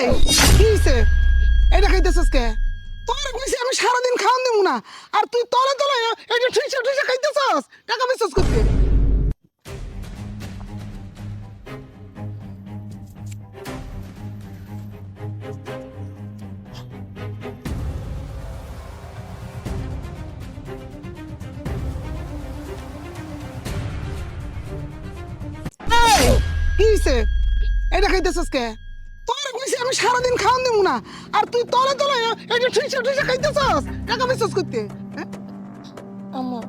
এই কি হইছে? এটা খাইতেছস কে? তোর কইছি আমি সারাদিন খাওয়ান দেবো না, আর তুই তলে তলে এটা ঠুইসা ঠুইসা খাইতেছস। টাকা বেচছস করতে। এই কি হইছে? এটা খাইতেছস কে? তোর কইছি আমি সারাদিন খাওয়ান দেবো না, আর তুই তলে তলে এটা ঠুইসা ঠুইসা খাইতেছস। টাকা বেচছস করতে। হ্যাঁ? আম্মা,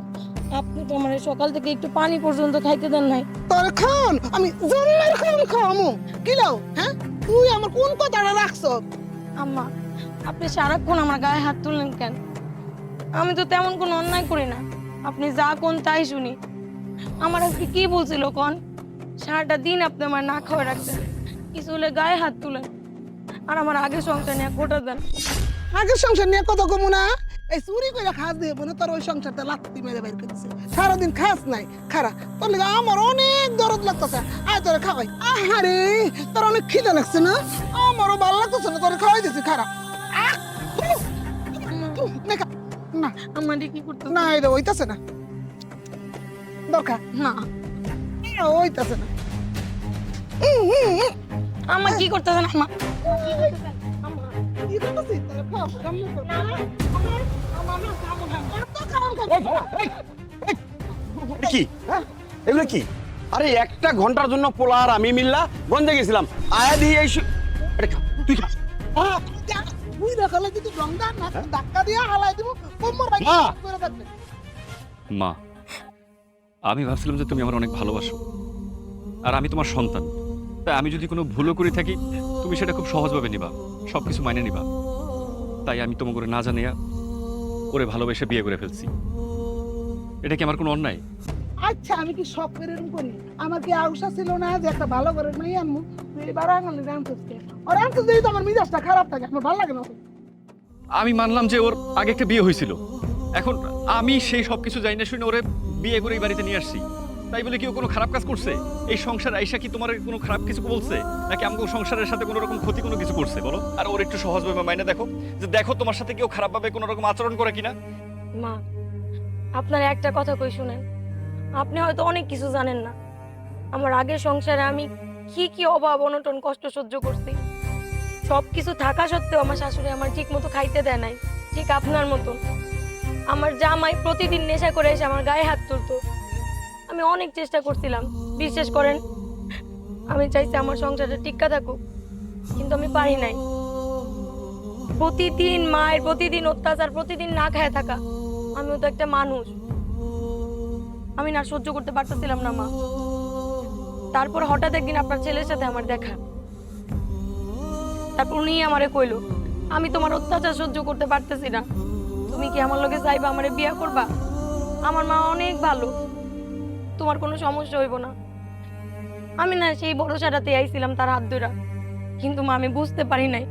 আপনি তো আমার সকাল থেকে একটু পানি পর্যন্ত খাইতে দেন নাই। তোর খান আমি জন্মের খান খাওয়ামু। কি লাও? হ্যাঁ, তুই আমার কোন কথাটা রাখছ? আম্মা, আপনি সারাক্ষণ আমার গায়ে হাত তুললেন কেন? আমি তো তেমন কোনো অন্যায় করি না। আপনি যা কোন তাই শুনি। আমার আজকে কি বলছিল কোন? সারাটা দিন আপনি আমার না খাওয়া রাখছেন, কিছু হলে গায়ে হাত তুলেন, আর আমার আগে সংসার নিয়ে কোটা দেন। আগের সংসার নিয়ে কথা কমু না। এই চুরি করে খাস দিয়ে বোনে তোর ওই সংসারটা লাত্তি মেরে বাইর করছে। সারাদিন খাস নাই খারা, তোর লিগে আমার অনেক দরদ লাগতেছে। আয় তোরে খাওয়াই। আহারে তোর অনেক খিদে লাগছে না? আমারও ভালো লাগতেছে না, তোরে খাওয়াই দিছি খারা। আহ! না আমার কি করতে না, এটা হইতাছে না। দরকার না, হইতাছে না। আমার কি করতেছেন আম্মা? কি করতেছিস? তোরে খাও, কামড় কর। আমার না কামড় হয়। এত কামড় করে। এটা কি? হ্যাঁ, এগুলো কি? আরে একটা ঘন্টার জন্য পোলা আর আমি মিল্লা গঞ্জে গেছিলাম, আয়া দিয়ে এই এটা খা, তুই খা। তুই দেখালে যদি রংটা না ধাক্কা দিয়ে হালাই দিব, কোমর ভাই মা! করে থাকবে। মা, আমি ভাবছিলাম যে তুমি আমার অনেক ভালোবাসো, আর আমি তোমার সন্তান। তাই আমি যদি কোনো ভুলও করে থাকি, তুমি সেটা খুব সহজভাবে নিবা, সবকিছু মাইনে নিবা। তাই আমি তোমাকে করে না জানিয়া ওরে ভালোবেসে বিয়ে করে ফেলছি। এটা কি আমার কোনো অন্যায়? আচ্ছা, আমি কি সব করে এরকম করি? আমার কি আউসা ছিল না যে একটা ভালো করে মাই আনমু? তুই এবার আঙালে রামতেছে আর রামতে দিই তো আমার মিজাজটা খারাপ থাকে, আমার ভালো লাগে না। আমি মানলাম যে ওর আগে একটা বিয়ে হয়েছিল, এখন আমি সেই সব কিছু জানি না শুনে ওরে বিয়ে করে এই বাড়িতে নিয়ে আসছি। তাই বলে কি ও কোনো খারাপ কাজ করছে? এই সংসার আইসা কি তোমার কোনো খারাপ কিছু বলছে, নাকি আমাকে সংসারের সাথে কোনো রকম ক্ষতি কোনো কিছু করছে বলো? আর ওর একটু সহজভাবে মাইনে দেখো, যে দেখো তোমার সাথে কেউ খারাপভাবে কোনো রকম আচরণ করে কিনা। মা, আপনার একটা কথা কই শুনেন। আপনি হয়তো অনেক কিছু জানেন না। আমার আগের সংসারে আমি কি কি অভাব অনটন কষ্ট সহ্য করছি। সব কিছু থাকা সত্ত্বেও আমার শাশুড়ি আমার ঠিক মতো খাইতে দেয় নাই, ঠিক আপনার মতন। আমার জামাই প্রতিদিন নেশা করে এসে আমার গায়ে হাত তুলতো। আমি অনেক চেষ্টা করছিলাম, বিশ্বাস করেন। আমি চাইছি আমার সংসারটা টিক্কা থাকুক, কিন্তু আমি পারি নাই। প্রতিদিন মায়ের প্রতিদিন অত্যাচার, প্রতিদিন না খায় থাকা। আমিও তো একটা মানুষ, আমি না সহ্য করতে পারতেছিলাম না মা। তারপর হঠাৎ একদিন আপনার ছেলের সাথে আমার দেখা। তারপর উনি আমারে কইলো, আমি তোমার অত্যাচার সহ্য করতে পারতেছি না, তুমি কি আমার লগে যাইবা, আমারে বিয়ে করবা? আমার মা অনেক ভালো, তোমার কোনো সমস্যা হইব না। আমি না সেই ভরসাটাতে আইছিলাম তার হাত ধরা। কিন্তু মা, আমি বুঝতে পারি নাই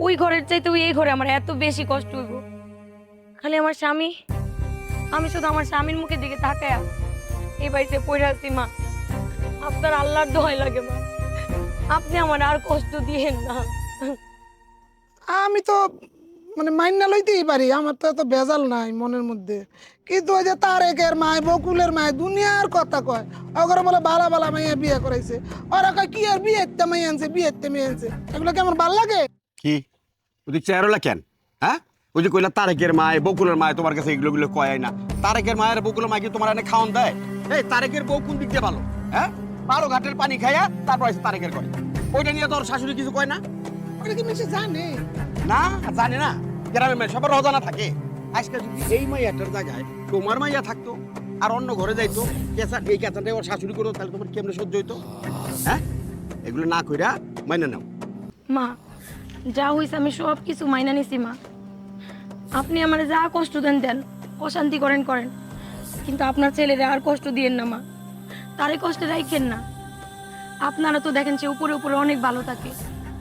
ওই ঘরের চাইতে এই ঘরে আমার এত বেশি কষ্ট হইব। খালি আমার স্বামী, আমি শুধু আমার স্বামীর মুখের দিকে তাকায়া এই বাড়িতে পড়ে আছি মা। আপনার আল্লাহর দোহাই লাগে মা, আপনি আমার আর কষ্ট দিয়েন না। আমি তো মানে মাইনা লইতেই পারি, আমার তো এত বেজাল নাই মনের মধ্যে। কিন্তু ওই যে তারেকের মায়, বকুলের মায় দুনিয়ার কথা কয়, ওগরে বলে বালা বালা মাইয়া বিয়ে করাইছে। ওরা কয় কি আর বিয়েতে মাই আনছে, বিয়েতে মেয়ে আনছে। এগুলো কি আমার ভাল লাগে? কি ওই চেয়ারলা কেন? হ্যাঁ, ওই যে কইলা তারেকের মায় বকুলের মায় তোমার কাছে এগুলো কয় না? তারেকের মায়ের বকুলের মায় কি তোমার এনে খাওয়ান দেয়? এই তারেকের বউ কোন দিক দিয়ে ভালো? হ্যাঁ, 12 ঘাটের পানি খাইয়া তারপর এসে তারেকের করে। ওইটা নিয়ে তোর শাশুড়ি কিছু কয় না? ওটা কি মিশে জানে? না, জানে না। গ্রামের মেয়ে সবার অজানা থাকে। আজকে যদি এই মাইয়াটার জায়গায় তোমার মাইয়া থাকতো আর অন্য ঘরে যাইতো, এই কেঁচাটাই ওর শাশুড়ি করতো, তাহলে তোমার কেমনে সহ্য হইতো? হ্যাঁ, এগুলো না কইরা মাইনা নাও। মা, যা হইছে আমি সব কিছু মাইনা নিছি মা। আপনি আমার যা কষ্ট দেন দেন, অশান্তি করেন করেন, কিন্তু আপনার ছেলেরা আর কষ্ট দিয়েন না মা। তারে কষ্টে রাখেন না। আপনারা তো দেখেন সে উপরে উপরে অনেক ভালো থাকে,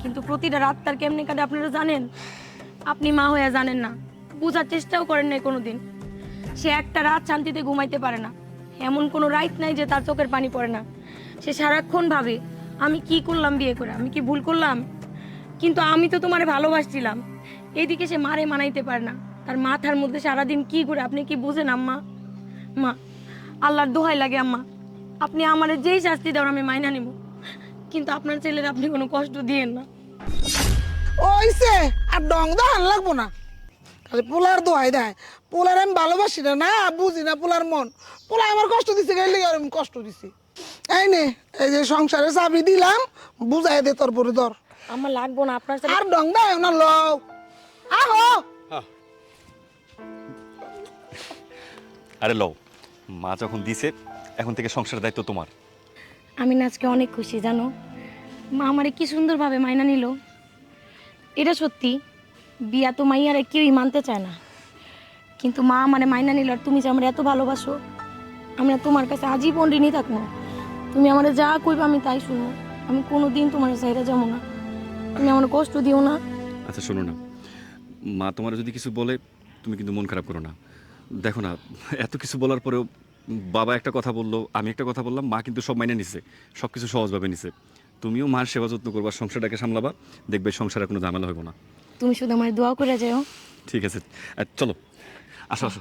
কিন্তু প্রতিটা রাত তার কেমনে কাটে আপনারা জানেন? আপনি মা হয়ে জানেন না, বোঝার চেষ্টাও করেন নাই কোনোদিন। সে একটা রাত শান্তিতে ঘুমাইতে পারে না, এমন কোনো রাত নাই যে তার চোখের পানি পড়ে না। সে সারাক্ষণ ভাবে আমি কি করলাম বিয়ে করে, আমি কি ভুল করলাম? কিন্তু আমি তো তোমারে ভালোবাসছিলাম। এইদিকে সে মারে মানাইতে পারে না, তার মাথার মধ্যে সারাদিন কি করে আপনি কি বুঝেন আম্মা? মা, আল্লাহর দোহাই লাগে আম্মা, আপনি আমারে যেই শাস্তি দেন আমি মাইনা নিব, কিন্তু আপনার ছেলের আপনি কোনো কষ্ট দিয়েন না। ওইসে আর ডং দাহান লাগবো না, খালি পোলার দোহাই দেয়। পোলার আমি ভালোবাসি না, না বুঝি না পোলার মন। পোলা আমার কষ্ট দিছে, গেলে আর আমি কষ্ট দিছি। এই নে, এই যে সংসারে চাবি দিলাম, বুঝাই দে তোর পরে ধর। আমার লাগবো না আপনার ছেলে। আর ডং দায় না লও, আহো। আরে লও, মা যখন দিছে এখন থেকে সংসারের দায়িত্ব তোমার। আমি না আজকে অনেক খুশি জানো, মা আমারে কি সুন্দরভাবে মাইনা নিল। এটা সত্যি, বিয়া তো মাইয়ারে কেউই মানতে চায় না, কিন্তু মা আমারে মাইনা নিল। আর তুমি যে আমার এত ভালোবাসো, আমরা তোমার কাছে আজীবন ঋণী থাকবো। তুমি আমার যা কইবা আমি তাই শুনবো, আমি কোনোদিন তোমার সাইডে যাবো না। তুমি আমার কষ্ট দিও না। আচ্ছা শোনো না, মা তোমার যদি কিছু বলে তুমি কিন্তু মন খারাপ করো না। দেখো না, এত কিছু বলার পরেও বাবা একটা কথা বললো, আমি একটা কথা বললাম, মা কিন্তু সব মাইনে নিছে, সব কিছু সহজভাবে নিছে। তুমিও মার সেবা যত্ন করবা, সংসারটাকে সামলাবা, দেখবে সংসারে কোনো ঝামেলা হইব না। তুমি শুধু আমার দোয়া করে যাও। ঠিক আছে, চলো, আসো আসো।